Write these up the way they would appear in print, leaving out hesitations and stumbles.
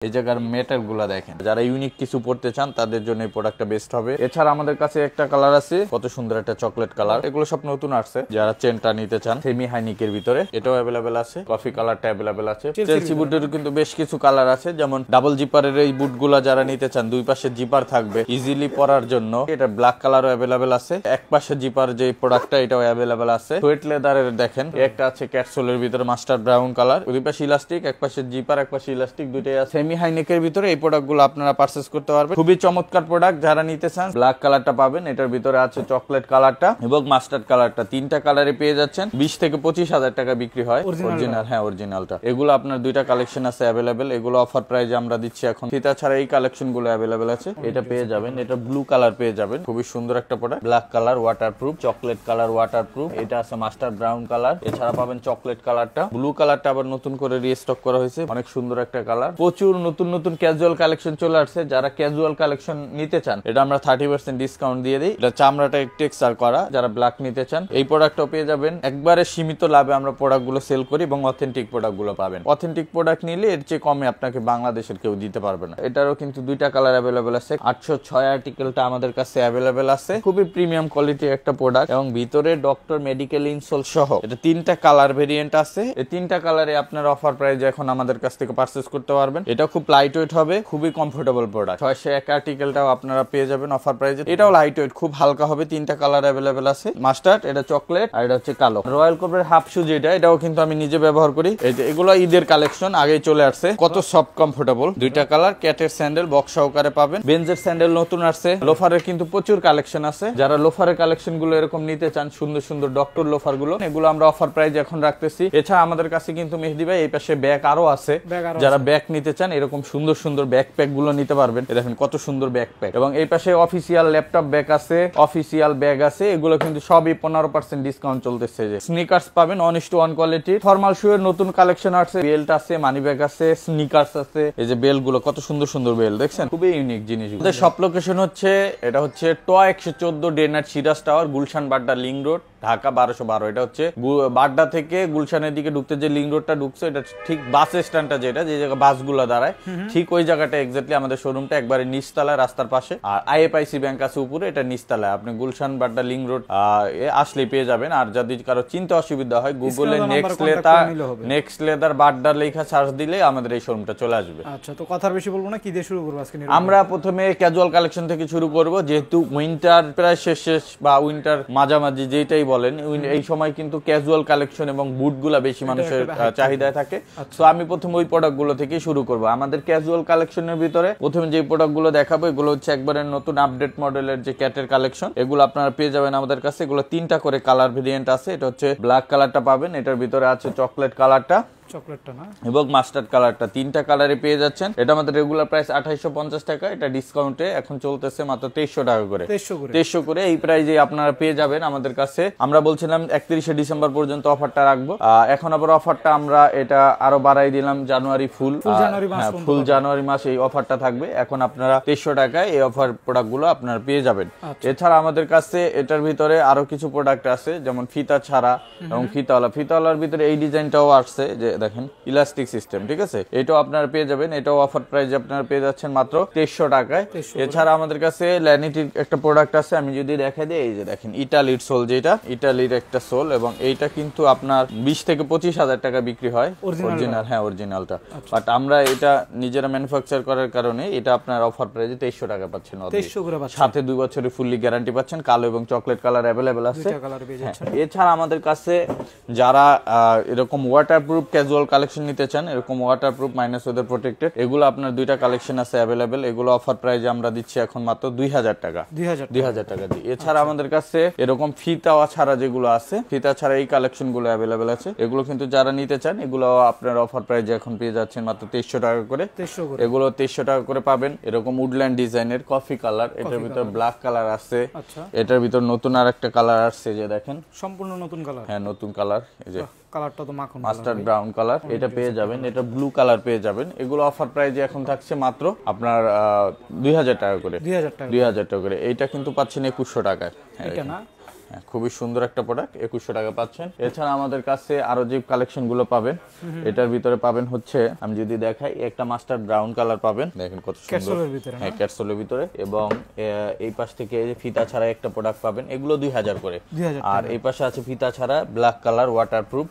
এই জায়গার মেটাল গুলা দেখেন, যারা ইউনিক কিছু পড়তে চান তাদের জন্য এই প্রোডাক্টটা বেস্ট হবে। এছাড়া আমাদের কাছে একটা কালার আছে, কত সুন্দর একটা চকলেট কালার, এগুলো সব নতুন আসছে। যারা চেনটা নিতে চান সেমি হাইনিকের ভিতরে এটাও অ্যাভেলেবেল আছে, কফি কালারটা অ্যাভেলেবেল আছে। চেলসি বুটের কিন্তু বেশ কিছু কালার আছে, যেমন ডাবল জিপারের এই বুটগুলা যারা নিতে চান, দুই পাশে জিপার থাকবে ইজিলি পরার জন্য, এটা ব্ল্যাক কালারও অ্যাভেলেবেল আছে। এক পাশে জিপার যে প্রোডাক্টটা এটাও অ্যাভেলেবেল আছে। সোয়েট লেদারের দেখেন একটা আছে ক্যাটসোলের ভিতরে মাস্টার ব্রাউন কালার, দুই পাশে ইলাস্টিক, এক পাশে জিপার এক পাশে ইলাস্টিক, দুইটাই আছে। সেমি হাইনেকের ভিতরে এই প্রোডাক্টগুলো আপনারা পারচেজ করতে পারবেন, খুবই চমৎকার প্রোডাক্ট। যারা নিতে চান ব্ল্যাক কালারটা পাবেন, এটার ভিতরে আছে চকলেট কালারটা এবং মাস্টার্ড কালারটা, তিনটা কালারে পেয়ে যাচ্ছেন। 20 থেকে 25,000 টাকা বিক্রি হয় অরিজিনাল, হ্যাঁ অরিজিনালটা। এগুলো আপনার দুইটা কালেকশন আছে অ্যাভেলেবেল, এগুলো অফার প্রাইসে আমরা দিচ্ছি এখন। ফিতা ছাড়া এই কালেকশন গুলো অ্যাভেলেবেল আছে, এটা পেয়ে যাবেন। এটা ব্লু কালার পেয়ে যাবেন, খুবই সুন্দর একটা product. Black colour waterproof, chocolate colour waterproof, এটা আছে মাস্টার ব্রাউন কালার। এছাড়া পাবেন চকলেট কালারটা, ব্লু কালারটা আবার নতুন করে রিস্টক করা হয়েছে, অনেক সুন্দর একটা কালার। প্রচুর নতুন নতুন ক্যাজুয়াল কালেকশন চলে আসছে, যারা ক্যাজুয়াল কালেকশন নিতে চান এটা আমরা 30% ডিসকাউন্ট দিয়ে দিই। এটা চামড়াটা টেক্সচার করা, যারা ব্ল্যাক নিতে চান এই প্রোডাক্টও পেয়ে যাবেন। একবারে সীমিত লাভে আমরা প্রোডাক্ট গুলো সেল করি এবং অথেন্টিক প্রোডাক্ট গুলো পাবেন। অথেন্টিক প্রোডাক্ট নিলে এর চেয়ে কমে আপনাকে বাংলাদেশের কেউ দিতে পারবে না। এটারও কিন্তু দুইটা কালার অ্যাভেলেবেল আছে। 806 আর্টিকেলটা আমাদের কাছে অ্যাভেলেবেল আছে, খুবই প্রিমিয়াম কোয়ালিটির একটা প্রোডাক্ট এবং ভিতরে ডক্টর মেডিকেল ইনসোল সহ এটা তিনটা কালার ভেরিয়েন্ট আছে। এই তিনটা কালারে আপনার অফার প্রাইসে এখন আমাদের কাছ থেকে পারচেজ করতে পারবেন। এটা খুব লাইট ওয়েট হবে, খুবই কমফোর্টেবল প্রোডাক্ট। 601 আর্টিকেলটাও আপনারা পেয়ে যাবেন অফার প্রাইসে, এটাও লাইট ওয়েট, খুব হালকা হবে। তিনটা কালার অ্যাভেলেবেল আছে, মাস্টার্ড, এটা চকলেট আর এটা হচ্ছে কালো। রয়্যাল কোবরার হাফ শু যেটা, এটাও কিন্তু আমি নিজে ব্যবহার করি। এই যে এগুলো ঈদের কালেকশন আগেই চলে আসছে, কত সফট কমফোর্টেবল। দুইটা কালার, ক্যাটের স্যান্ডেল বক্স সহকারে পাবেন। বেঞ্জের স্যান্ডেল নতুন আসছে। লোফারের কিন্তু প্রচুর কালেকশন আছে, যারা লোফারের কালেকশন গুলো এরকম নিতে চান, সুন্দর সুন্দর ডক্টর লোফার গুলো, এগুলো আমরা অফার প্রাইস এখন রাখতেছি। এছাড়া আমাদের কাছে কিন্তু মেহেদি ভাই এই পাশে ব্যাগ আরো আছে, যারা ব্যাগ নিতে চান এরকম সুন্দর সুন্দর ব্যাকপ্যাক গুলো নিতে পারবেন। দেখেন কত সুন্দর ব্যাকপ্যাক, এবং এই পাশে অফিসিয়াল ল্যাপটপ ব্যাগ আছে, অফিসিয়াল ব্যাগ আছে, এগুলো কিন্তু সবই 15% ডিসকাউন্ট চলতেছে। যে স্নিকার্স পাবেন 1:1 কোয়ালিটি। ফর্মাল শু এর নতুন কালেকশন আছে, বেল্ট আছে, মানি ব্যাগ আছে, স্নিকার্স আছে। এই যে বেল গুলো কত সুন্দর সুন্দর বেল, দেখছেন খুবই ইউনিক জিনিস। আমাদের সব লোকেশন হচ্ছে, এটা হচ্ছে ট 114 day night Siraj tower, Gulshan Badda link road, Dhaka 1212। এটা হচ্ছে বাড্ডা থেকে গুলশানের দিকে ঢুকতে যে লিং রোডটা ঢুকছে, এটা ঠিক বাস স্ট্যান্ডটা যেটা, যে জায়গায় বাসগুলো দাঁড়ায়, ঠিক ওই জায়গাটা এক্স্যাক্টলি আমাদের শোরুমটা, একবারে নিচতলায় রাস্তার পাশে। আর আইএফআইসি ব্যাংক আছে উপরে, এটা নিচতলায়। আপনি গুলশান বাড্ডা লিং রোড আসলে পেয়ে যাবেন। আর যদি কারো চিন্তা অসুবিধা হয়, গুগলে নেক্সট লেদার বাড্ডা লেখা সার্চ দিলে আমাদের এই শোরুমটা চলে আসবে। আচ্ছা, তো কথার বেশি বলবো না, কি দিয়ে শুরু করব আজকে? আমরা প্রথমে ক্যাজুয়াল কালেকশন থেকে শুরু করব, যেহেতু উইন্টার প্রায় শেষ বা উইন্টার মাঝামাঝি যেটাই বলেন, এই সময় কিন্তু ক্যাজুয়াল কালেকশন এবং বুটগুলা বেশি মানুষের চাহিদায় থাকে। তো আমি প্রথমে ওই প্রোডাক্টগুলো থেকে শুরু করব। আমাদের ক্যাজুয়াল কালেকশনের ভিতরে প্রথমে যে প্রোডাক্টগুলো দেখাবো, এগুলো হচ্ছে একবারে নতুন আপডেট মডেলের যে ক্যাটের কালেকশন, এগুলো আপনারা পেয়ে যাবেন আমাদের কাছে। এগুলো তিনটা করে কালার ভেরিয়েন্ট আছে। এটা হচ্ছে ব্ল্যাক কালারটা পাবেন, এটার ভিতরে আছে চকলেট কালারটা, চকলেটটা না, এবং মাস্টার্ড কালারটা, তিনটা কালারে পেয়ে যাচ্ছেন। এটা আমাদের রেগুলার প্রাইস 2850 টাকা, এটা ডিসকাউন্টে এখন চলতেছে মাত্র 2300 টাকা করে। 2300 করে এই প্রাইজে আপনারা পেয়ে যাবেন আমাদের কাছে। আমরা বলছিলাম 31শে ডিসেম্বর পর্যন্ত অফারটা রাখবো, এখন আবার অফারটা আমরা এটা আরো বাড়াই দিলাম, জানুয়ারি ফুল জানুয়ারি মাস এই অফারটা থাকবে। এখন আপনারা 2300 টাকায় এই অফার প্রোডাক্ট গুলো আপনারা পেয়ে যাবেন। এছাড়া আমাদের কাছে এটার ভিতরে আরো কিছু প্রোডাক্ট আছে, যেমন ফিতা ছাড়া এবং ফিতাওয়ালার ভিতরে এই ডিজাইনটাও আসছে, যে দেখেন ইলাস্টিক সিস্টেম, ঠিক আছে, এটাও আপনারা পেয়ে যাবেন। এটাও অফার প্রাইসে আপনারা পেয়ে যাচ্ছেন মাত্র 2300 টাকায়। এছাড়া আমাদের কাছে ল্যানিটির একটা প্রোডাক্ট আছে, আমি যদি দেখা দিই, এই যে দেখেন ইটালির সোল, যেটা ইটালির একটা সোল, এবং এইটা কিন্তু আপনার 20 থেকে 25,000 টাকা বিক্রি হয় অরিজিনাল, হ্যাঁ অরিজিনালটা। বাট আমরা এটা নিজেরা ম্যানুফ্যাকচার করার কারণে এটা আপনার অফার প্রাইসে 2300 টাকা পাচ্ছেন, সাথে 2 বছরের ফুললি গ্যারান্টি পাচ্ছেন। কালো এবং চকলেট কালার অ্যাভেলেবেল আছে। এছাড়া আমাদের কাছে যারা এরকম ওয়াটারপ্রুফ ক্যাজুয়াল কালেকশন নিতে চান, এরকম ওয়াটারপ্রুফ মাইনাস ওয়েদার প্রোটেক্টেড, এগুলো আপনার দুইটা কালেকশন আছে অ্যাভেলেবেল। এগুলো অফার প্রাইসে আমরা দিচ্ছি এখন মাত্র 2000 টাকা, 2000 টাকা দিই। এছাড়া আমাদের কাছে এরকম ফিতা ছাড়া যেগুলো আছে, ফিতা ছাড়া এই কালেকশন গুলো অ্যাভেলেবেল আছে। এগুলো কিন্তু যারা নিতে চান, এগুলো আপনার অফার প্রাইসে এখন পেয়ে যাচ্ছেন মাত্র 2300 টাকা করে। এগুলো 2300 টাকা করে পাবেন। এরকম উডল্যান্ড ডিজাইনের কফি কালার, এটার ভিতর ব্ল্যাক কালার আছে, এটার ভিতর নতুন আর একটা কালার আসছে, যে দেখেন সম্পূর্ণ নতুন কালার, হ্যাঁ নতুন কালার, এই যে কালারটা তো মাখন মাস্টার্ড ব্রাউন কালার, এটা পেয়ে যাবেন। এটা ব্লু কালার পেয়ে যাবেন। এগুলো অফার প্রাইসে এখন থাকছে মাত্র আপনার 2000 টাকা করে, 2000 টাকা করে। এইটা কিন্তু পাচ্ছেন 2100 টাকায়। হ্যাঁ, খুবই সুন্দর একটা প্রোডাক্ট 2100 টাকা পাচ্ছেন। এছাড়া আমাদের কাছে আরো যে কালেকশন গুলো পাবেন এটার ভিতরে পাবেন হচ্ছে, আমি যদি দেখাই, একটা মাস্টার ব্রাউন কালার পাবেন, দেখেন কত সুন্দর। ক্যাপসুলের ভিতরে না? হ্যাঁ, ক্যাপসুলের ভিতরে। এবং এই পাশ থেকে এই যে ফিতা ছাড়া একটা প্রোডাক্ট পাবেন, এগুলো 2000 করে। 2000 আর এই পাশে আছে ফিতা ছাড়া black colour waterproof,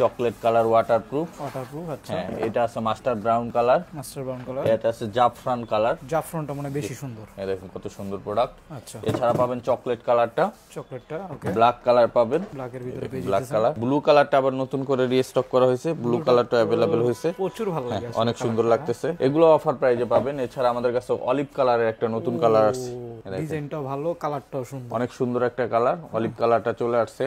chocolate colour waterproof. Waterproof. আচ্ছা, হ্যাঁ, এটা আছে master brown colour, master brown colour. এটা আছে জাফরান কালার। জাফরানটা মানে বেশি সুন্দর। এই দেখেন কত সুন্দর প্রোডাক্ট। আচ্ছা, এছাড়া পাবেন চকলেট কালারটা, চকলেটটা। ওকে, ব্ল্যাক কালার পাবেন, ব্ল্যাকের ভিতরে পেয়ে ব্ল্যাক যাচ্ছে। কালার। ব্লু কালারটা আবার নতুন করে রিস্টক করা হয়েছে, ব্লু কালারটা অ্যাভেলেবেল হয়েছে। প্রচুর ভালো লাগে আসলে অনেক সুন্দর কালারটা। লাগতেছে, এগুলো অফার প্রাইজে পাবেন। এছাড়া আমাদের কাছে অলিভ কালারের একটা নতুন কালার আসছে, ডিজাইনটাও ভালো, কালারটাও সুন্দর। অনেক সুন্দর একটা কালার, অলিভ কালারটা চলে আসছে।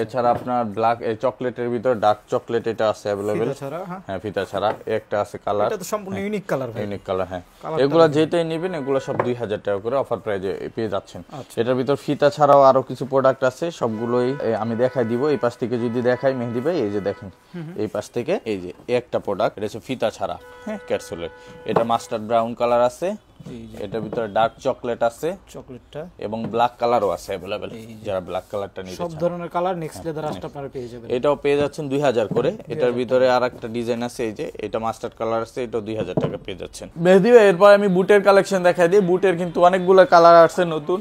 এছাড়া আপনার ব্ল্যাক এই চকলেটের ভিতরে ডার্ক চকলেট এটা আছে অ্যাভেলেবেল। ফিতা ছাড়া, হ্যাঁ। হ্যাঁ, ফিতা ছাড়া একটা আছে কালার, এটা তো সম্পূর্ণ ইউনিক কালার ভাই। Unique colour. হ্যাঁ, কালারটা এগুলো যেটাই নেবেন এগুলো সব 2000 টাকা করে অফার প্রাইজে পেয়ে যাচ্ছেন। আচ্ছা। এটার ভিতর ফিতা ছাড়াও আরো কিছু প্রোডাক্ট আছে, সবগুলোই আমি দেখাই দিব। এই পাশ থেকে যদি দেখাই মেহেদি ভাই, এই যে দেখেন এই পাশ থেকে এই যে একটা প্রোডাক্ট, এটা হচ্ছে ফিতা ছাড়া, হ্যাঁ, ক্যাপসুলের। এটা মাস্টার ব্রাউন কালার আছে, এটার ভিতরে ডার্ক চকলেট আছে, চকলেটটা এবং ব্ল্যাক কালারও আছে অ্যাভেলেবেল, যারা ব্ল্যাক কালারটা নিতে সব চান। ধরনের কালার নেক্সট লেদার আসতে আপনারা পেয়ে যাবেন। এটাও পেয়ে যাচ্ছেন 2000 করে। এটার ভিতরে আর একটা ডিজাইন আছে, এই যে এটা মাস্টার্ড কালার আছে, এটাও 2000 টাকা পেয়ে যাচ্ছেন। মেহেদি ভাই, এরপর আমি বুটের কালেকশন দেখাই দিই। বুটের কিন্তু অনেকগুলো কালার আসছে নতুন।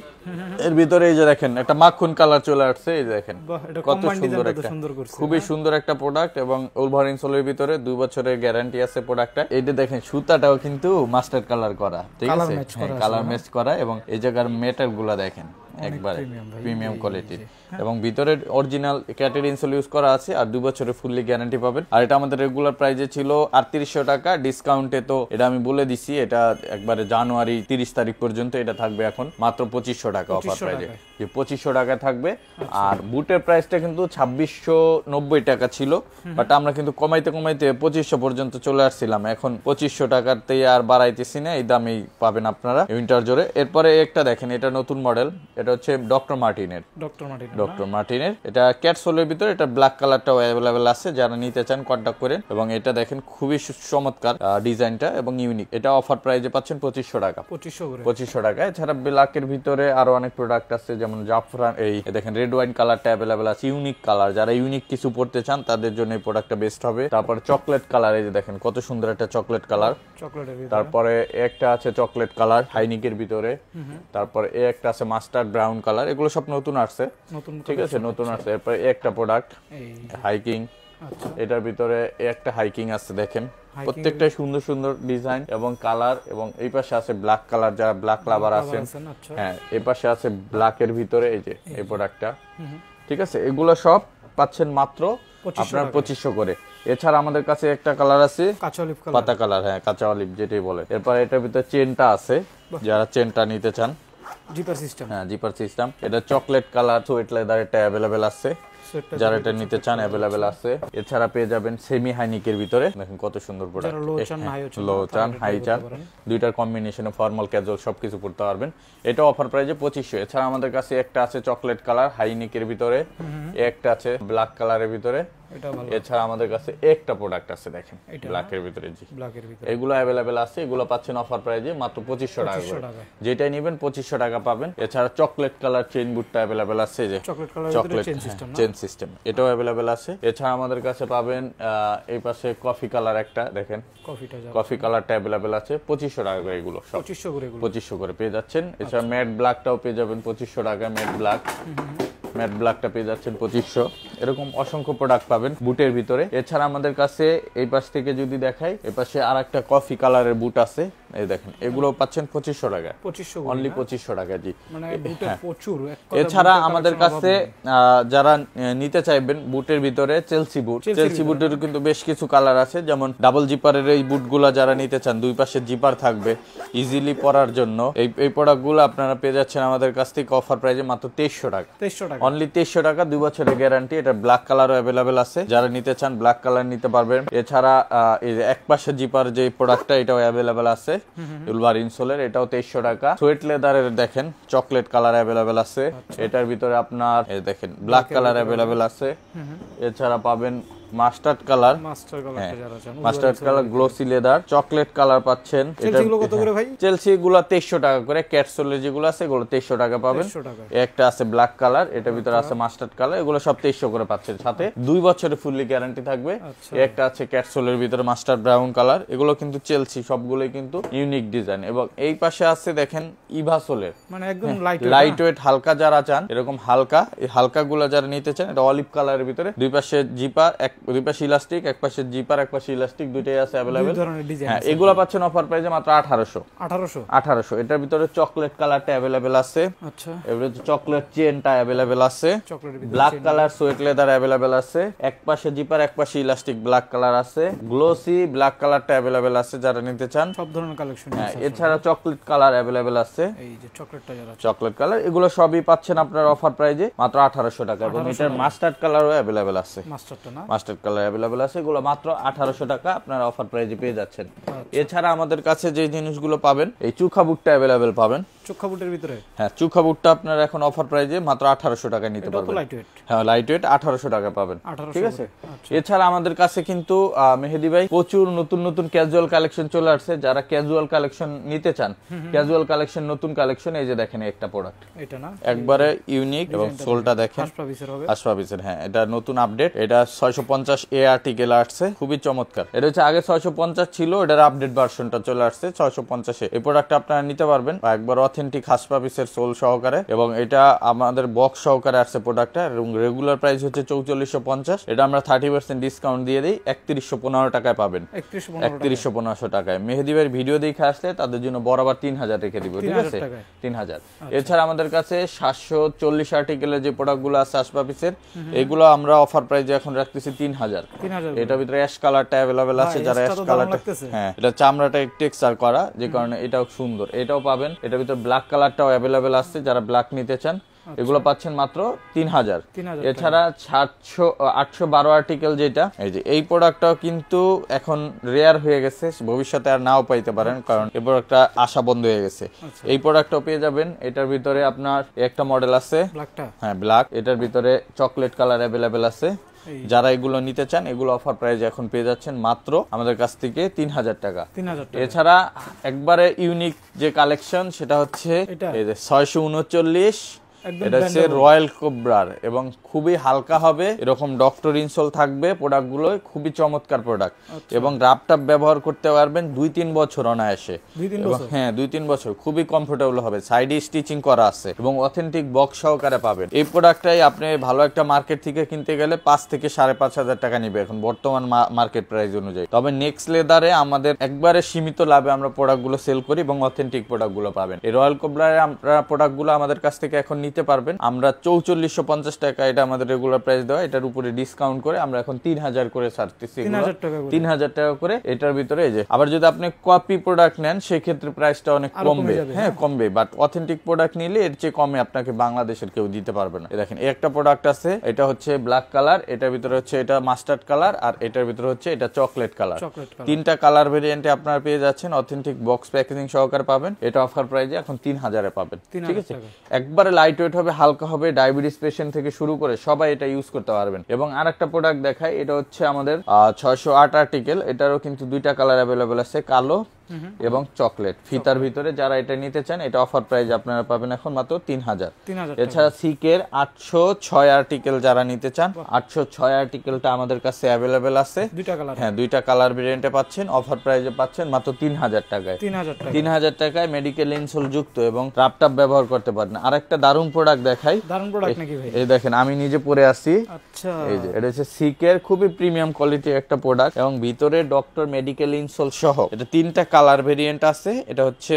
এর ভিতরে এই যে দেখেন একটা মাখন কালার চলে আসছে, এই যে দেখেন বাহ, এটা কত কম্বাইন্ড সুন্দর ডিজাইনটা তো একটা, সুন্দর করছে। খুবই সুন্দর একটা প্রোডাক্ট। এবং ওলভারিন সোলের ভিতরে 2 বছরের গ্যারান্টি আছে প্রোডাক্টটা। এইটা দেখেন সুতাটাও কিন্তু মাস্টার্ড কালার করা, ঠিক Colour আছে, match করা আছে, কালার ম্যাচ করা। এবং এই জায়গার মেটাল গুলা দেখেন একবারে premium ভাই, প্রিমিয়াম কোয়ালিটির। এবং ভিতরে অরিজিনাল ক্যাটের ইনসোল ইউজ করা আছে, আর 2 বছরের ফুললি গ্যারান্টি পাবেন। আর এটা আমাদের রেগুলার প্রাইসে ছিল 3800 টাকা, ডিসকাউন্টে তো এটা আমি বলে দিছি, এটা একবারে জানুয়ারি 30 তারিখ পর্যন্ত এটা থাকবে এখন মাত্র 2500 টাকা অফার প্রাইসে, যে 2500 টাকা থাকবে। আর বুটের প্রাইসটা কিন্তু 2690 টাকা ছিল, বাট আমরা কিন্তু কমাইতে কমাইতে 2500 পর্যন্ত চলে আসছিলাম। এখন 2500 টাকাতে আর বাড়াইতেছি না, এই দামেই পাবেন আপনারা উইন্টার জোরে। এরপরে একটা দেখেন, এটা নতুন মডেল, এটা হচ্ছে ডক্টর মার্টিনের। ডক্টর মার্টিনের এটা ক্যাটসোলের ভিতরে, এটা ব্ল্যাক কালারটাও অ্যাভেলেবেল আছে, যারা নিতে চান কন্টাক্ট করেন। এবং এটা দেখেন খুবই চমৎকার ডিজাইনটা এবং ইউনিক। এটা অফার প্রাইজে পাচ্ছেন 2500 টাকা। 2500 টাকা। এছাড়া ব্ল্যাকের ভিতরে আরো অনেক প্রোডাক্ট আছে, যেমন জাফরান, এই দেখেন রেড ওয়াইন কালারটা অ্যাভেলেবেল আছে, ইউনিক কালার। যারা ইউনিক কিছু পড়তে চান তাদের জন্য এই প্রোডাক্টটা বেস্ট হবে। তারপর চকলেট কালার, এই যে দেখেন কত সুন্দর একটা চকলেট কালার। তারপরে একটা আছে চকলেট কালার হাইনিকের ভিতরে। তারপরে একটা আছে মাস্টার্ড ব্রাউন কালার। এগুলো সব নতুন আসছে, ঠিক আছে, নতুন আসছে। এরপরে একটা প্রোডাক্ট হাইকিং, এটার ভিতরে একটা হাইকিং আছে, দেখেন প্রত্যেকটাই সুন্দর সুন্দর ডিজাইন এবং কালার। এবং এই পাশে আছে ব্ল্যাক কালার, যারা ব্ল্যাক লাভার আছেন, হ্যাঁ, এই পাশে আছে ব্ল্যাকের ভিতরে এই যে এই প্রোডাক্টটা, ঠিক আছে। এগুলো সব পাচ্ছেন মাত্র আপনার 2500 করে। এছাড়া আমাদের কাছে একটা কালার আছে পাতা কালার, হ্যাঁ, কাঁচা অলিভ যেটাই বলে। এরপর এটার ভিতরে চেনটা আছে, যারা চেনটা নিতে চান, জিপার সিস্টেম, হ্যাঁ, জিপার সিস্টেম। এটা চকলেট কালার, সোয়েট লেদার, এটা অ্যাভেলেবেল আছে, যারা এটা নিতে চান অ্যাভেলেবেল আছে। এছাড়া পেয়ে যাবেন সেমি হাইনিকের ভিতরে, দেখেন কত সুন্দর প্রোডাক্ট, লো চান হাই চান, দুইটার কম্বিনেশনে ফর্মাল ক্যাজুয়াল সবকিছু পড়তে পারবেন। এটা অফার প্রাইসে 2500। এছাড়া আমাদের কাছে একটা আছে চকলেট কালার হাইনিকের ভিতরে, একটা আছে ব্ল্যাক কালারের ভিতরে। এছাড়া আমাদের কাছে একটা প্রোডাক্ট আছে, দেখেন ব্ল্যাকের ভিতরে, জি, এগুলো অ্যাভেলেবেল আছে। এগুলো পাচ্ছেন অফার প্রাইসে মাত্র 2500 টাকা করে, যেটাই নেবেন 2500 টাকা পাবেন। এছাড়া চকলেট কালার চেইন বুটটা অ্যাভেলেবেল আছে, যে চকলেট চেইন সিস্টেম, এটাও অ্যাভেলেবেল আছে। এছাড়া আমাদের কাছে পাবেন এই পাশে কফি কালার একটা, দেখেন কফি কালারটা অ্যাভেলেবেল আছে 2500 টাকা করে। এগুলো সব 2500 করে পেয়ে যাচ্ছেন। এছাড়া ম্যাট ব্ল্যাকটাও পেয়ে যাবেন 2500 টাকা, ম্যাট ব্ল্যাকটা পেয়ে যাচ্ছেন 2500। এরকম অসংখ্য প্রোডাক্ট পাবেন বুটের ভিতরে। এছাড়া আমাদের কাছে এই পাশ থেকে যদি দেখাই, এই পাশে আর একটা কফি কালারের বুট আছে, এই দেখেন, এগুলো পাচ্ছেন 2500 টাকা, অনলি 2500 টাকা, জি। এছাড়া আমাদের কাছে যারা নিতে চাইবেন বুটের ভিতরে চেলসি বুটের কিন্তু বেশ কিছু কালার আছে, যেমন ডাবল জিপারের এই বুটগুলা যারা নিতে চান, দুই পাশে জিপার থাকবে ইজিলি পরার জন্য, এই প্রোডাক্টগুলো আপনারা পেয়ে যাচ্ছেন আমাদের কাছ থেকে অফার প্রাইসে মাত্র 2300 টাকা, অনলি 2300 টাকা, 2 বছরের গ্যারান্টি। এটা ব্ল্যাক কালারও অ্যাভেলেবেল আছে, যারা নিতে চান ব্ল্যাক কালার নিতে পারবেন। এছাড়া এই যে এক পাশে জিপার যে প্রোডাক্টটা, এটাও অ্যাভেলেবেল আছে, উলভার ইনসোলের, এটাও 2300 টাকা। সোয়েট লেদারের দেখেন চকলেট কালার অ্যাভেলেবেল আছে, এটার ভিতরে আপনার এই দেখেন ব্ল্যাক কালার অ্যাভেলেবেল আছে। এছাড়া পাবেন মাস্টার্ড কালার, মাস্টার কালারটা যারা চান mustard colour, glossy leather, chocolate colour পাচ্ছেন। চেলসি গুলো কত করে ভাই? চেলসি গুলো 2300 টাকা করে, ক্যাটসোলের যেগুলো আছে এগুলো 2300 টাকা পাবেন। 100 টাকা। একটা আছে ব্ল্যাক কালার, এটার ভিতরে আছে মাস্টার্ড কালার, এগুলো সব 2300 করে পাচ্ছেন, সাথে 2 বছরের ফুললি গ্যারান্টি থাকবে। আচ্ছা। একটা আছে ক্যাটসোলের ভিতরে মাস্টার্ড ব্রাউন কালার, এগুলো কিন্তু চেলসি সবগুলোই কিন্তু ইউনিক ডিজাইন। এবং এই পাশে আছে দেখেন ইভাসোলের, মানে একদম লাইট লাইট ওয়েট হালকা যারা চান, এরকম হালকা, এই হালকা গুলা যারা নিতে চান, এটা অলিভ কালারের ভিতরে, দুই পাশে জিপার, দুই পাশে ইলাস্টিক, এক পাশে জিপার এক পাশে ইলাস্টিক, দুইটাই আছে अवेलेबल। ধরনের ডিজাইন হ্যাঁ, এগুলা পাচ্ছেন অফার প্রাইসে মাত্র 1800। 1800। এটার ভিতরে চকলেট কালারটা अवेलेबल আছে, আচ্ছা, এবারে চকলেট চেনটা अवेलेबल আছে, চকলেটের ভিতরে black colour sweat leather available আছে, এক পাশে জিপার এক পাশে ইলাস্টিক ব্ল্যাক কালার আছে, গ্লোসি ব্ল্যাক কালারটা अवेलेबल আছে যারা নিতে চান। সব ধরনের কালেকশন হ্যাঁ, আছে। এছাড়া চকলেট কালার अवेलेबल আছে, এই যে চকলেটটা যারা চান, চকলেট কালার, এগুলো সবই পাচ্ছেন আপনার অফার প্রাইজে মাত্র 1800 টাকা। এবং এটার মাস্টার্ড কালারও अवेलेबल আছে, মাস্টারটা না, মাস্টার্ড কালার अवेलेबल আছে, এগুলো মাত্র 1800 টাকা আপনার অফার প্রাইজে পেয়ে যাচ্ছেন। এছাড়া আমাদের কাছে যে জিনিসগুলো পাবেন, এই চুখা বুকটা अवेलेबल পাবেন। চোখা বুটের ভিতরে হ্যাঁ, চুখা বুকটা আপনার এখন অফার প্রাইজে মাত্র 1800 টাকায় নিতে এটা তো পারবেন। Light weight. হ্যাঁ, লাইট ওয়েট 1800 টাকা পাবেন, 1800 ঠিক আছে। আচ্ছা। এছাড়া আমাদের কাছে কিন্তু মেহেদি ভাই প্রচুর নতুন নতুন ক্যাজুয়াল কালেকশন চলে আসছে, যারা ক্যাজুয়াল কালেকশন নিতে চান, ক্যাজুয়াল কালেকশন, নতুন কালেকশন, এই যে দেখেন একটা প্রোডাক্ট এটা না, একবারে ইউনিক, এবং সোলটা দেখেন হাসপাবিসের হবে, আশরাফিসের। হ্যাঁ, এটা নতুন আপডেট, এটা 650 এ আর্টিকেল আসছে, খুবই চমৎকার। এটা হচ্ছে আগে 650 ছিল, এটার আপডেট ভার্সনটা চলে আসছে 650 এ। এই প্রোডাক্টটা আপনারা নিতে পারবেন একবার অথেন্টিক হাসপাবিসের সোল সহকারে, এবং এটা আমাদের বক্স সহকারে আসছে প্রোডাক্টটা, এবং রেগুলার প্রাইস হচ্ছে 4450, এটা আমরা 30% ডিসকাউন্ট দিয়ে দিই 3115 টাকায় পাবেন। 3115 টাকায় মেহেদি ভাইয়ের ভিডিও দেখে আসলে তাদের জন্য বরাবর 3000 রেখে দিব, ঠিক আছে, 3000। এছাড়া আমাদের কাছে 740 আর্টিকেলের যে প্রোডাক্টগুলো আছে আশপাপিসের, এগুলো আমরা অফার প্রাইসে এখন রাখতেছি 3000। এটার ভিতরে অ্যাশ কালারটা अवेलेबल আছে, যারা অ্যাশ কালারটা, হ্যাঁ, এটা চামড়াটা টেক্সচার করা, যে কারণে এটাও সুন্দর, এটাও পাবেন। এটার ভিতরে ব্ল্যাক কালারটাও अवेलेबल আছে, যারা ব্ল্যাক নিতে চান এগুলো পাচ্ছেন মাত্র 3000। এছাড়া 812 আর্টিকেল যেটা, এই যে এই প্রোডাক্টটাও কিন্তু এখন রেয়ার হয়ে গেছে, ভবিষ্যতে আর নাও পাইতে পারেন, কারণ এই প্রোডাক্টটা আসা বন্ধ হয়ে গেছে। এই প্রোডাক্টটাও পেয়ে যাবেন। এটার ভিতরে আপনার একটা মডেল আছে, হ্যাঁ ব্ল্যাক, এটার ভিতরে চকলেট কালার अवेलेबल আছে। যারা এগুলো নিতে চান, এগুলো অফার প্রাইস এখন পেয়ে যাচ্ছেন মাত্র আমাদের কাছ থেকে 3000 টাকা। এছাড়া একবারে ইউনিক যে কালেকশন সেটা হচ্ছে এই যে 639, এটা হচ্ছে রয়্যাল কোবরার, এবং খুবই হালকা হবে, এরকম ডক্টর ইনসোল থাকবে, প্রোডাক্টগুলো খুবই চমৎকার প্রোডাক্ট, এবং রাপটাপ ব্যবহার করতে পারবেন 2-3 বছর অনায়াসে। হ্যাঁ, 2-3 বছর খুবই কমফোর্টেবল হবে, সাইডে স্টিচিং করা আছে, এবং অথেন্টিক বক্স সহকারে পাবেন। এই প্রোডাক্টটাই আপনি ভালো একটা মার্কেট থেকে কিনতে গেলে 5 থেকে 5500 টাকা নিবে এখন বর্তমান মার্কেট প্রাইস অনুযায়ী। তবে নেক্সট লেদারে আমাদের একবারে সীমিত লাভে আমরা প্রোডাক্টগুলো সেল করি, এবং অথেন্টিক প্রোডাক্টগুলো পাবেন। এই রয়্যাল কোবরার আমরা প্রোডাক্টগুলো আমাদের কাছ থেকে এখন নিতে পারবেন। আমরা 4450 টাকা এটা আমাদের রেগুলার প্রাইস দেওয়া, এটার উপরে ডিসকাউন্ট করে আমরা এখন 3000 করে ছাড়তেছি, 3000 টাকা করে। এটার ভিতরে এই যে আবার যদি আপনি কপি প্রোডাক্ট নেন সেক্ষেত্রে প্রাইসটা অনেক কমবে, হ্যাঁ কমবে, বাট অথেন্টিক প্রোডাক্ট নিলে এর চেয়ে কমে আপনাকে বাংলাদেশের কেউ দিতে পারবে না। দেখেন এই একটা প্রোডাক্ট আছে, এটা হচ্ছে ব্ল্যাক কালার, এটার ভিতরে হচ্ছে এটা মাস্টার্ড কালার, আর এটার ভিতরে হচ্ছে এটা চকলেট কালার। 3টা কালার ভেরিয়েন্টে আপনারা পেয়ে যাচ্ছেন, অথেন্টিক বক্স প্যাকেজিং সহকারে পাবেন। এটা অফার প্রাইসে এখন 3000 এ পাবেন, ঠিক আছে। একবারে লাইট ওয়েট হবে, হালকা হবে, ডায়াবেটিস পেশেন্ট থেকে শুরু করে সবাই এটা ইউজ করতে পারবেন। এবং আরেকটা প্রোডাক্ট দেখাই, এটা হচ্ছে আমাদের 608 আর্টিকেল, এটারও কিন্তু 2টা কালার अवेलेबल আছে, কালো এবং চকলেট ফিতার ভিতরে। যারা এটা নিতে চান, এটা অফার প্রাইস আপনারা পাবেন এখন মাত্র 3000। এছাড়া সিকের 806 আর্টিকেল যারা নিতে চান, 806 আর্টিকেলটা আমাদের কাছে अवेलेबल আছে, 2টা কালার, হ্যাঁ 2টা কালার ভেরিয়েন্টে পাচ্ছেন, অফার প্রাইসে পাচ্ছেন মাত্র 3000 টাকায়। 3000 টাকায় মেডিকেল ইনসোল যুক্ত, এবং রাপটাপ ব্যবহার করতে পারেন। আরেকটা দারুণ প্রোডাক্ট দেখাই, দারুণ প্রোডাক্ট নাকি ভাই? এই দেখেন আমি নিজে পরে আছি, আচ্ছা এই যে এটা হচ্ছে সিকের খুবই প্রিমিয়াম কোয়ালিটির একটা প্রোডাক্ট, এবং ভিতরে ডক্টর মেডিকেল ইনসোল সহ। এটা 3টা কালার ভেরিয়েন্ট আছে, এটা হচ্ছে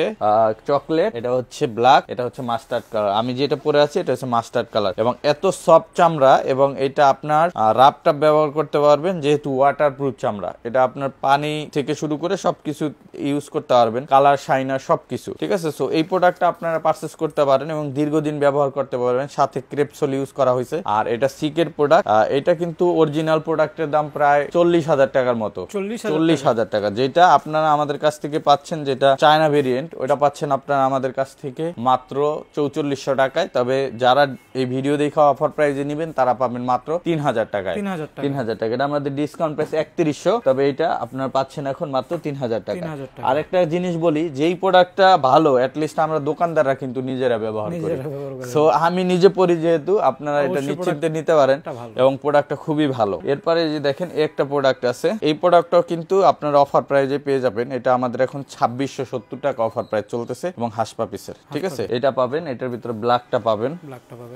চকলেট, এটা হচ্ছে ব্ল্যাক, এটা হচ্ছে মাস্টার্ড কালার। আমি যেটা পরে আছি এটা হচ্ছে মাস্টার্ড কালার, এবং এত সফট চামড়া, এবং এটা আপনার রাপটাপ ব্যবহার করতে পারবেন, যেহেতু ওয়াটারপ্রুফ চামড়া, এটা আপনার পানি থেকে শুরু করে সবকিছু ইউজ করতে পারবেন, কালার শাইনার সবকিছু, ঠিক আছে। সো এই প্রোডাক্টটা আপনারা পারচেজ করতে পারেন এবং দীর্ঘদিন ব্যবহার করতে পারবেন, সাথে ক্রেপসোল ইউজ করা হয়েছে। আর এটা সিকের প্রোডাক্ট, এটা কিন্তু অরিজিনাল প্রোডাক্টের দাম প্রায় 40,000 টাকার মতো, 40,000 টাকা, যেটা আপনারা আমাদের কাছ থেকে থেকে পাচ্ছেন যেটা চায়না ভেরিয়েন্ট, ওটা পাচ্ছেন আপনারা আমাদের কাছ থেকে মাত্র 4400 টাকায়। তবে যারা এই ভিডিও দেখে অফার প্রাইজে নেবেন তারা পাবেন মাত্র 3000 টাকায়। 3000 টাকা, এটা আমাদের ডিসকাউন্ট প্রাইস 3100, তবে এটা আপনারা পাচ্ছেন এখন মাত্র 3000 টাকা। আরেকটা জিনিস বলি, যেই প্রোডাক্টটা ভালো অ্যাটলিস্ট আমরা দোকানদাররা কিন্তু নিজেরা ব্যবহার করি, সো আমি নিজে পরি যেহেতু আপনারা এটা নিশ্চিন্তে নিতে পারেন এবং প্রোডাক্টটা খুবই ভালো। এরপরে যে দেখেন একটা প্রোডাক্ট আছে, এই প্রোডাক্টটাও কিন্তু আপনারা অফার প্রাইজে পেয়ে যাবেন। এটা আমাদের এখন 2670 টাকা অফার প্রাইস চলতেছে এবং হাসপা পিসের, ঠিক আছে? এটা পাবেন, এটার ভিতরে ব্ল্যাকটা পাবেন,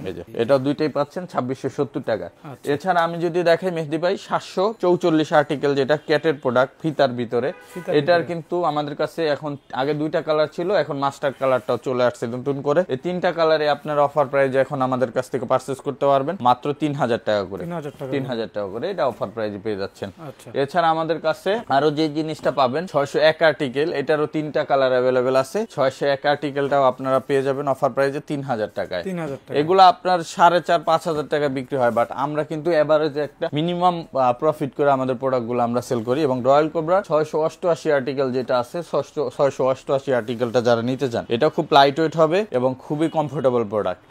এই যে এটা দুইটাই পাচ্ছেন 2670 টাকা। এছাড়া আমি যদি দেখাই মেহেদি ভাই 744 আর্টিকেল, যেটা ক্যাটের প্রোডাক্ট ফিতার ভিতরে, এটার কিন্তু আমাদের কাছে এখন আগে দুইটা কালার ছিল, এখন মাস্টার্ড কালারটাও চলে আসছে নতুন করে। এই তিনটা কালারে আপনার অফার প্রাইজে এখন আমাদের কাছ থেকে পারচেজ করতে পারবেন মাত্র 3000 টাকা করে। 3000 টাকা করে এটা অফার প্রাইজে পেয়ে যাচ্ছেন। এছাড়া আমাদের কাছে আরো যে জিনিসটা পাবেন 601 আর্টিকেল, এটারও তিনটা কালার অ্যাভেলেবেল আছে। 601 আর্টিকেলটাও আপনারা পেয়ে যাবেন অফার প্রাইজে 3000 টাকায়। এগুলো আপনার 4500-5000 টাকা বিক্রি হয়, বাট আমরা কিন্তু এভারেজে একটা মিনিমাম প্রফিট করে আমাদের প্রোডাক্টগুলো আমরা সেল করি। এবং রয়্যাল কোবরা 688 আর্টিকেল যেটা আছে, 688 আর্টিকেলটা যারা নিতে চান, এটা খুব লাইট ওয়েট হবে এবং খুবই কমফোর্টেবল প্রোডাক্ট,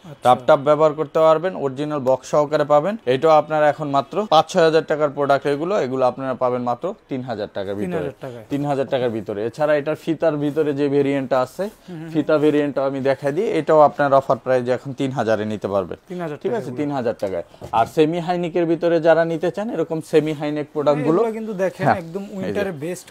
টাপ ব্যবহার করতে পারবেন, অরিজিনাল বক্স সহকারে পাবেন। এটাও আপনারা এখন মাত্র 5-6000 টাকার প্রোডাক্ট, এগুলো আপনারা পাবেন মাত্র 3000 টাকার ভিতরে, 3000 টাকার ভিতরে। এছাড়া এটার ফিতার ভিতরে যে ভেরিয়েন্টটা আছে, ফিতা ভেরিয়েন্টটা আমি দেখাই দিই, এটাও আপনার অফার প্রাইজে এখন 3000 এ নিতে পারবেন, ঠিক আছে? 3000 টাকায়। আর সেমি হাইনেকের ভিতরে যারা নিতে চান, এরকম সেমি হাইনেক প্রোডাক্ট গুলো কিন্তু দেখেন একদম উইন্টারের বেস্ট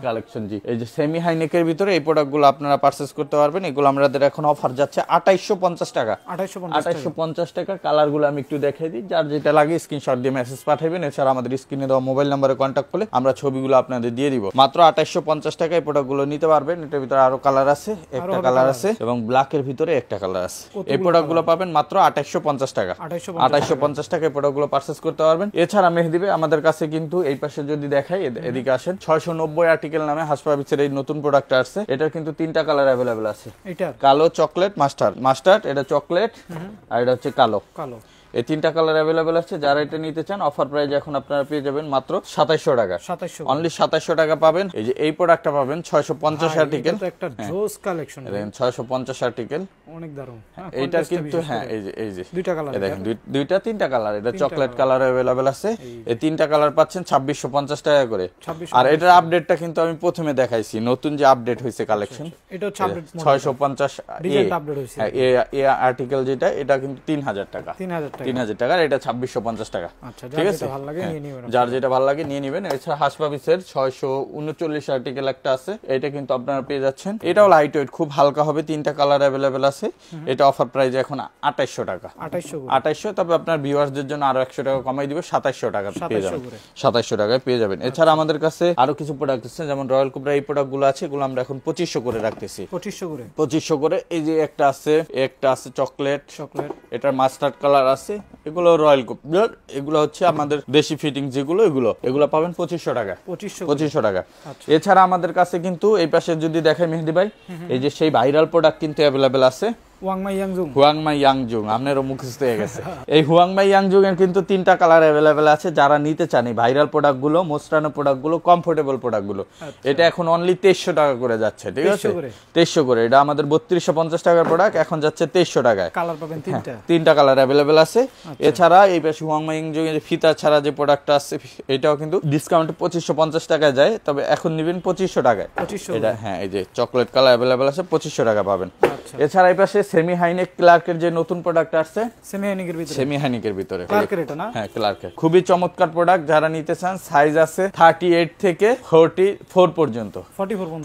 কালেকশন, জি। এই যে সেমি হাইনেকের ভিতরে এই প্রোডাক্ট গুলো আপনারা পারচেজ করতে পারবেন। এগুলো আমাদের এখন অফার যাচ্ছে 2850 টাকা, 2850 টাকা। কালার গুলো আমি একটু দেখাই দিই, যার যেটা লাগে স্ক্রিনশট দিয়ে মেসেজ পাঠাবেন। এছাড়া আমাদের স্ক্রিনে দেওয়া মোবাইল নাম্বারে কন্ট্যাক্ট করলে আমরা ছবিগুলো আপনাদের দিয়ে দিব। মাত্র 2850 টাকায় প্রোডাক্ট গুলো নিতে পারবেন। এটার ভিতরে আরো কালার আছে, একটা কালার আছে এবং ব্ল্যাকের ভিতরে একটা কালার আছে। এই প্রোডাক্ট গুলো পাবেন মাত্র 2850 টাকা, 2850 টাকায় প্রোডাক্ট গুলো পারচেজ করতে পারবেন। এছাড়া মেহেদি ভাই আমাদের কাছে কিন্তু এই পাশে যদি দেখাই, এদিকে আসেন, 690 আর্টিকেল নামে হাসপা পিসের এই নতুন প্রোডাক্ট আসছে। এটার কিন্তু তিনটা কালার অ্যাভেলেবেল আছে, কালো, চকলেট, মাস্টার্ড, এটা চকলেট আর এটা হচ্ছে কালো। এই তিনটা কালার অ্যাভেলেবেল আছে। যারা এটা নিতে চান অফার প্রাইস এখন আপনারা পেয়ে যাবেন মাত্র 2700 টাকা, অনলি 2700 টাকা পাবেন। এই যে এই প্রোডাক্টটা পাবেন 650 আর্টিকেল, একটা জোস কালেকশন, দেখেন 650 আর্টিকেল, অনেক দারুণ। এইটা কিন্তু হ্যাঁ, এই যে দুইটা কালার দেখেন, দুইটা তিনটা কালার, এটা চকলেট কালার অ্যাভেলেবেল আছে। এই তিনটা কালার পাচ্ছেন 2650 টাকা করে। আর এটার আপডেটটা কিন্তু আমি প্রথমে দেখাইছি, নতুন যে আপডেট হয়েছে কালেকশন, এটা হচ্ছে আপডেট 650 ডিজাইন আপডেট হয়েছে। এই আর্টিকেল যেটা, এটা কিন্তু 3000 টাকা, 3000 টাকা, এটা 2650 টাকা, ঠিক আছে? যার যেটা ভালো লাগে নিয়ে নেবেন। এছাড়া হাসপা পিসের 639 আর্টিকেল একটা আছে, এটা কিন্তু আপনারা পেয়ে যাচ্ছেন। এটাও লাইট ওয়েট, খুব হালকা হবে, তিনটা কালার অ্যাভেলেবেল আছে। এটা অফার প্রাইস এখন 2800 টাকা, 2800। তবে আপনার ভিউয়ার্সদের জন্য আরো 100 টাকা কমাই দিবে, 2700 টাকা পেয়ে যাবেন, 2700 টাকায় পেয়ে যাবেন। এছাড়া আমাদের কাছে আরো কিছু প্রোডাক্ট আছে, যেমন রয়্যাল কোবরা এই প্রোডাক্ট গুলো আছে, এগুলো আমরা এখন 2500 করে রাখতেছি, 2500 করে। এই যে একটা আছে চকলেট, এটার মাস্টার্ড কালার আছে, এগুলো রয়্যাল কোবরার, এগুলো হচ্ছে আমাদের দেশি ফিটিং যেগুলো, এগুলো পাবেন 2500 টাকা, 2500 টাকা। এছাড়া আমাদের কাছে কিন্তু এই পাশে যদি দেখেন মেহেদি ভাই, এই যে সেই ভাইরাল প্রোডাক্ট কিন্তু অ্যাভেলেবেল আছে, হুয়াংমাই ইয়াংজুং, আপনারও মুখস্থ হয়ে গেছে। এই হুয়াংমাই ইয়াংজুং এর কিন্তু তিনটা কালার অ্যাভেলেবেল আছে। যারা নিতে চান এই ভাইরাল প্রোডাক্ট গুলো, মোস্টানো প্রোডাক্ট গুলো, কমফোর্টেবল প্রোডাক্ট গুলো, এটা এখন অনলি 2300 টাকা করে যাচ্ছে, ঠিক আছে? 2300 করে। এটা আমাদের 3250 টাকার প্রোডাক্ট, এখন যাচ্ছে 2300 টাকায়। কালার পাবেন তিনটা কালার অ্যাভেলেবেল আছে। এছাড়া এই পাশে হুয়াংমাই ইয়াংজুং এর ফিতা ছাড়া যে প্রোডাক্টটা আছে, এটাও কিন্তু ডিসকাউন্টে 2550 টাকায় যায়, তবে এখন নেবেন 2500 টাকায়। এটা হ্যাঁ, এই যে চকলেট কালার অ্যাভেলেবেল আছে, 2500 টাকা পাবেন। এছাড়া এই পাশে সেমি হাইনেক ক্লার্কের যে নতুন প্রোডাক্ট আসছে, সেমি হাইনেকের ভিতরে ক্লার্কের, এটা না? হ্যাঁ, ক্লার্কের খুবই চমৎকার প্রোডাক্ট। যারা নিতে চান, সাইজ আছে 38 থেকে 44 পর্যন্ত,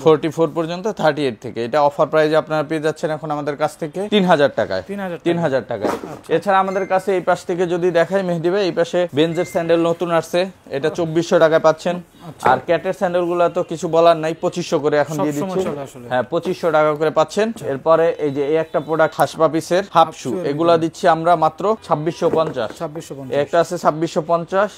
44 পর্যন্ত, 38 থেকে। এটা অফার প্রাইসে আপনারা পেয়ে যাচ্ছেন এখন আমাদের কাছ থেকে 3000 টাকায়, 3000 টাকায়। এছাড়া আমাদের কাছে এই পাশ থেকে যদি দেখাই মেহেদি ভাই, এই পাশে বেঞ্জের স্যান্ডেল নতুন আসছে, এটা 2400 টাকায় পাচ্ছেন। আর ক্যাটের স্যান্ডেল গুলো তো কিছু বলার নাই, 2500 করে এখন দিয়ে দিচ্ছি। হ্যাঁ, 2500 টাকা করে পাচ্ছেন। এরপরে এই যে এই একটা প্রোডাক্ট হাসপা পিসের হাফ শু, এগুলা দিচ্ছি আমরা মাত্র 2650। 2650 একটা আছে 2650।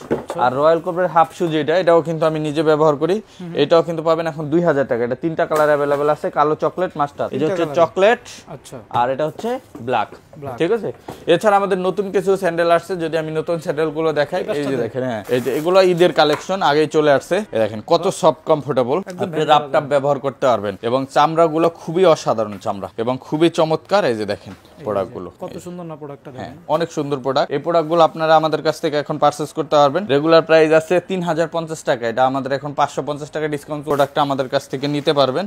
আর রয়্যাল কোবরার হাফ শু যেটা, এটাও কিন্তু আমি নিজে ব্যবহার করি, এটাও কিন্তু পাবেন এখন 2000 টাকা। এটা তিনটা কালার অ্যাভেলেবেল আছে, কালো, চকলেট, মাস্টার্ড। এটা হচ্ছে চকলেট, আচ্ছা, আর এটা হচ্ছে ব্ল্যাক। ঠিক আছে। এছাড়া আমাদের নতুন কিছু স্যান্ডেল আসছে, যদি আমি নতুন স্যান্ডেল গুলো দেখাই, এই যে দেখেন, হ্যাঁ এই যে এগুলো ঈদের কালেকশন আগেই চলে আসছে। দেখেন কত সফট, কমফোর্টেবল, আপনি রাপটাপ ব্যবহার করতে পারবেন এবং চামড়া গুলো খুবই অসাধারণ চামড়া এবং খুবই চমৎকার। এই যে দেখেন প্রোডাক্ট গুলো কত সুন্দর না প্রোডাক্টটা দেখেন, অনেক সুন্দর প্রোডাক্ট। এই প্রোডাক্ট গুলো আপনারা আমাদের কাছ থেকে এখন পারচেজ করতে পারবেন। রেগুলার প্রাইস আছে 3050 টাকা, এটা আমাদের এখন 550 টাকা ডিসকাউন্ট প্রোডাক্টটা আমাদের কাছ থেকে নিতে পারবেন।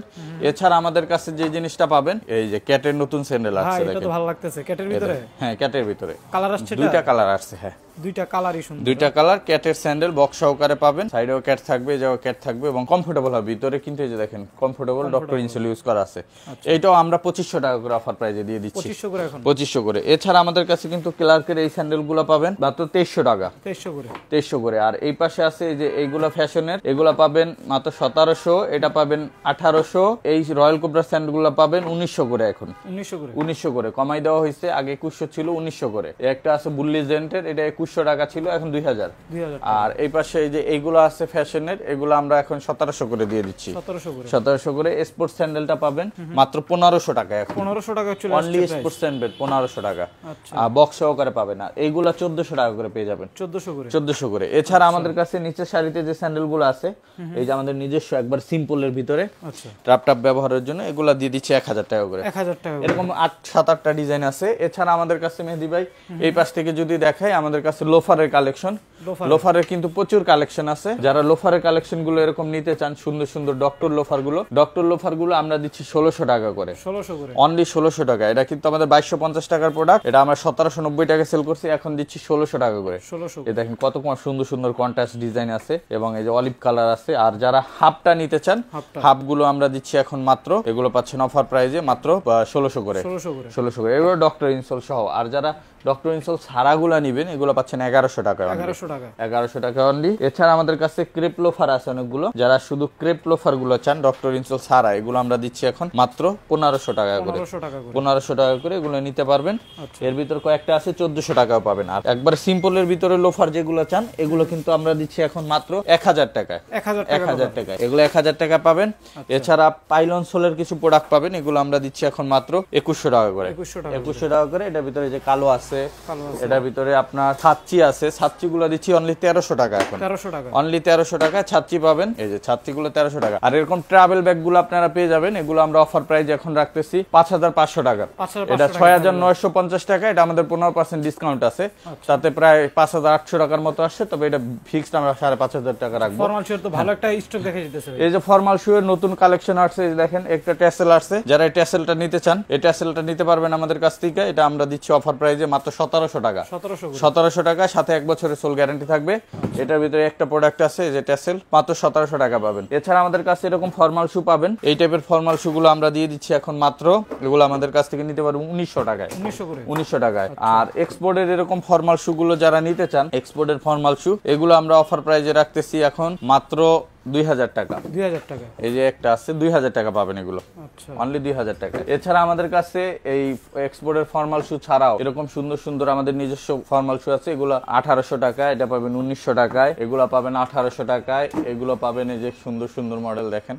এছাড়া আমাদের কাছে যে জিনিসটা পাবেন, এই যে ক্যাটের নতুন স্যান্ডেল আসছে, এটা তো ভালো লাগতেছে। ক্যাটের ভিতরে, হ্যাঁ ক্যাটের ভিতরে কালার আসছে, দুইটা কালার আসছে, হ্যাঁ দুইটা কালারই সুন্দর, দুইটা কালার। ক্যাটের স্যান্ডেল বক্স সহকারে পাবেন, সাইডেও ক্যাট থাকবে, এই জায়গাও ক্যাট থাকবে এবং কমফোর্টেবল হবে ভিতরে, কিন্তু এই যে দেখেন কমফোর্টেবল, ডক্টর ইনসোল ইউজ করা আছে। এইটাও আমরা 2500 টাকা করে অফার প্রাইজে দিয়ে দিচ্ছি, 2500 করে এখন, 2500 করে। এছাড়া আমাদের কাছে কিন্তু ক্লার্কের এই স্যান্ডেলগুলো পাবেন মাত্র 2300 টাকা, 2300 করে, 2300 করে। আর এই পাশে আছে এই যে এইগুলা ফ্যাশনের, এগুলা পাবেন মাত্র 1700, এটা পাবেন 1800। এই রয়্যাল কোবরা স্যান্ডেলগুলো পাবেন 1900 করে, এখন 1900 করে, 1900 করে কমাই দেওয়া হয়েছে, আগে 2100 ছিল, 1900 করে। একটা আছে বুল্লি জেন্টের, এটা 2100 টাকা ছিল, এখন 2000। আর এই পাশে এই যে এইগুলো আছে ফ্যাশনের, এগুলো আমরা এখন 1700 করে দিয়ে দিচ্ছি, 1700 করে, 1700 করে। স্পোর্টস স্যান্ডেলটা পাবেন মাত্র 1500 টাকা, এখন 1500 টাকা চলে অনলি স্পোর্টস স্যান্ডেল 1500 টাকা, আর বক্স সহকারে পাবেন। না এইগুলা 1400 টাকা করে পেয়ে যাবেন, 1400 করে, 1400 করে। এছাড়া আমাদের কাছে নিচের সারিতে যে স্যান্ডেলগুলো আছে, এই যে আমাদের নিজস্ব একবার সিম্পলের ভিতরে আচ্ছা ট্রাপ ব্যবহারের জন্য, এগুলা দিয়ে দিচ্ছি 1000 টাকা করে, 1000 টাকা, এরকম 7-8টা ডিজাইন আছে। এছাড়া আমাদের কাছে মেহেদি ভাই এই পাশ থেকে যদি দেখাই, আমাদের কাছে লোফারের কালেকশন, লোফারের কিন্তু প্রচুর কালেকশন আছে। যারা লোফারের কালেকশন গুলো এরকম নিতে চান, সুন্দর সুন্দর ডক্টর লোফার গুলো আমরা দিচ্ছি 1600 টাকা করে, 1600 করে, অনলি 1600 টাকা। এটা কিন্তু আমাদের 2250 টাকার প্রোডাক্ট, এটা আমরা 1790 টাকা সেল করছি, এখন দিচ্ছি 1600 টাকা করে। 1600, এই দেখেন কত সুন্দর সুন্দর কন্ট্রাস্ট ডিজাইন আছে এবং এই যে অলিভ কালার আছে। আর যারা হাফটা নিতে চান, হাফ গুলো আমরা দিচ্ছি এখন মাত্র, এগুলো পাচ্ছেন অফার প্রাইজে মাত্র 1600 করে, 1600 করে, এগুলো ডক্টর ইনসোল সহ। আর যারা ডক্টর ইনসোল ছাড়াগুলা নিবেন, এগুলো পাচ্ছেন 1100 টাকা, 1100 টাকা অনলি। এছাড়া আমাদের কাছে ক্রেপ লোফার আছে অনেকগুলো, যারা শুধু ক্রেপ লোফার গুলো চান ডক্টর ইনসোল ছাড়া, এগুলো আমরা দিচ্ছি এখন মাত্র 1500 টাকা করে, 1500 টাকা করে এগুলো নিতে পারবেন। এর ভিতর কয়েকটা আছে 1400 টাকাও পাবেন। আর একবার সিম্পলের ভিতরে লোফার যেগুলো চান, এগুলো কিন্তু আমরা দিচ্ছি এখন মাত্র 1000 টাকায়, 1000 টাকায়, এগুলো 1000 টাকা পাবেন। এছাড়া পাইলন সোলের কিছু প্রোডাক্ট পাবেন, এগুলো আমরা দিচ্ছি এখন মাত্র 2100 টাকা করে, 2100 টাকা করে। এটার ভিতরে যে কালো আছে, এটার ভিতরে আপনার ছাচ্চি আছে, ছাচ্চি গুলো দিচ্ছি অনলি 1300 টাকা, এখন 1300 টাকা, অনলি 1300 টাকা ছাচ্চি পাবেন। এই যে ছাচ্চি গুলো 1300 টাকা। আর এরকম ট্রাভেল ব্যাগ গুলো আপনারা পেয়ে যাবেন, এগুলো আমরা অফার প্রাইস এখন রাখতেছি 5500 টাকা, এটা 6950 টাকা। এটা আমাদের 15% ডিসকাউন্ট আছে, তাতে প্রায় 5800 টাকার মতো আসছে, তবে এটা ফিক্সড আমরা 5500 টাকা রাখবো। ফর্মাল শু এর তো ভালো একটা স্টক দেখা যাচ্ছে। এই যে ফর্মাল শু এর নতুন কালেকশন আসছে, এই দেখেন একটা ট্যাসেল আসছে, যারা এই ট্যাসেলটা নিতে চান, এই ট্যাসেলটা নিতে পারবেন আমাদের কাছ থেকে। এটা আমরা দিচ্ছি অফার প্রাইসে মাত্র 1700 টাকা, 1700 টাকা, সাথে 1 বছরের সোল গ্যারান্টি থাকবে। এটার ভিতরে একটা প্রোডাক্ট আছে যে ট্যাসেল, মাত্র 1700 টাকা পাবেন। এছাড়া আমাদের কাছে এরকম ফর্মাল শু পাবেন, এই টাইপের ফর্মাল শু গুলো আমরা দিয়ে দিচ্ছি এখন মাত্র, এগুলো আমাদের কাছ থেকে নিতে পারবেন 1900 টাকায়, 1900 টাকায়। আর এক্সপোর্টের এরকম ফর্মাল শু গুলো যারা নিতে চান, এক্সপোর্টের ফর্মাল শু, এগুলো আমরা অফার প্রাইসে রাখতেছি এখন মাত্র 2000 টাকা, 2000 টাকা। এই যে একটা আছে 2000 টাকা পাবেন, এগুলো অনলি 2000 টাকা। এছাড়া আমাদের কাছে এই এক্সপোর্টের ফর্মাল শু ছাড়াও এরকম সুন্দর সুন্দর আমাদের নিজস্ব ফর্মাল শু আছে, এগুলো 1800 টাকা, এটা পাবেন 1900 টাকায়, এগুলো পাবেন 1800 টাকায়, এগুলো পাবেন এই যে সুন্দর সুন্দর মডেল দেখেন,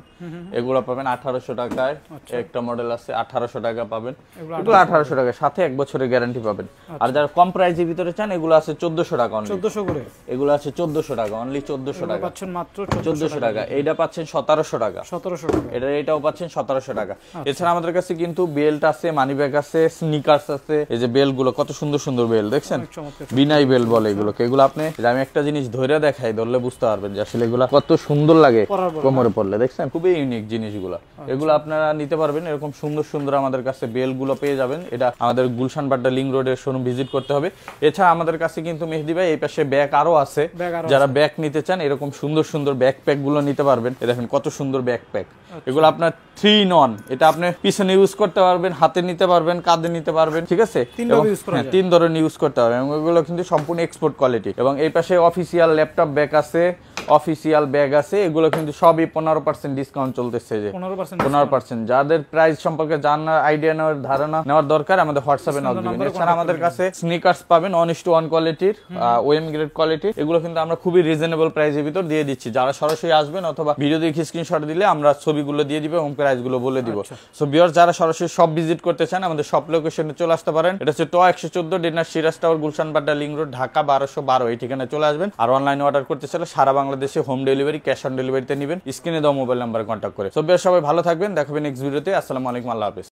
এগুলো পাবেন 1800 টাকায়। একটা মডেল আছে 1800 টাকা পাবেন, এগুলো 1800 টাকা, সাথে 1 বছরের গ্যারান্টি পাবেন। আর যারা কম প্রাইসের ভিতরে চান, এগুলো আছে 1400 টাকা, 1400 করে, এগুলো আছে 1400 টাকা, অনলি 1400 টাকা পাচ্ছেন, মাত্র 1400 টাকা। এইটা পাচ্ছেন 1700 টাকা, 1700 টাকা, এটাও পাচ্ছেন 1700 টাকা। এছাড়া আমাদের কাছে কিন্তু বেল্ট আছে, মানি ব্যাগ আছে, স্নিকার্স আছে। এই যে বেল গুলো কত সুন্দর সুন্দর বেল দেখছেন, বিনাই বেল বলে এগুলোকে। এগুলো আপনি, আমি একটা জিনিস ধরে দেখাই, ধরলে বুঝতে পারবেন যে আসলে এগুলো কত সুন্দর লাগে কোমরে পড়লে, দেখছেন খুবই ইউনিক জিনিসগুলো। এগুলো আপনারা নিতে পারবেন, এরকম সুন্দর সুন্দর আমাদের কাছে বেল গুলো পেয়ে যাবেন। এটা আমাদের গুলশান বাড্ডা লিংক রোডের শোরুম ভিজিট করতে হবে। এছাড়া আমাদের কাছে কিন্তু মেহেদি ভাই এই পাশে ব্যাগ আরো আছে, যারা ব্যাগ নিতে চান, এরকম সুন্দর সুন্দর ব্যাগ প্যাক ব্যাগগুলো নিতে পারবেন। দেখেন কত সুন্দর ব্যাকপ্যাক, এগুলো আপনার 3 in 1। এটা আপনি পিছনে ইউজ করতে পারবেন, হাতে নিতে পারবেন, কাঁধে নিতে পারবেন, ঠিক আছে? তিনভাবে use করা যায়। 3 ধরনের ইউজ করতে পারবেন এবং এগুলো কিন্তু সম্পূর্ণ এক্সপোর্ট কোয়ালিটি। এবং এই পাশে অফিসিয়াল ল্যাপটপ ব্যাগ আছে, অফিসিয়াল ব্যাগ আছে, এগুলো কিন্তু সবই 15% ডিসকাউন্ট চলতেছে। যে 15%, যাদের প্রাইস সম্পর্কে জানার আইডিয়া নেওয়ার ধারণা নেওয়ার দরকার আমাদের হোয়াটসঅ্যাপে নক দিবেন। এছাড়া আমাদের কাছে স্নিকার্স পাবেন 1:1 কোয়ালিটির, ওএম গ্রেড কোয়ালিটি। এগুলো কিন্তু আমরা খুবই রিজনেবল প্রাইসের ভিতর দিয়ে দিচ্ছি। যারা সরাসরি আসবেন অথবা ভিডিও দেখে স্ক্রিনশট দিলে আমরা ছবিগুলো দিয়ে দিব এবং প্রাইসগুলো বলে দিব। সো ভিউয়ার্স, যারা সরাসরি শপ ভিজিট করতে চান আমাদের শপ লোকেশনে চলে আসতে পারেন। এটা হচ্ছে 114 dinner Siraj tower, Gulshan Badda link road, Dhaka 1212। এই ঠিকানায় চলে আসবেন। আর অনলাইনে অর্ডার করতে চাইলে সারা বাংলাদেশে হোম ডেলিভারি, ক্যাশ অন ডেলিভারিতে নেবেন। স্ক্রিনে দেওয়া মোবাইল নাম্বার কন্ট্যাক্ট করে। সো ভিউয়ার্স, সবাই ভালো থাকবেন, দেখাবেন নেক্সট ভিডিওতে। আসসালামু আলাইকুম, আল্লাহ হাফেজ।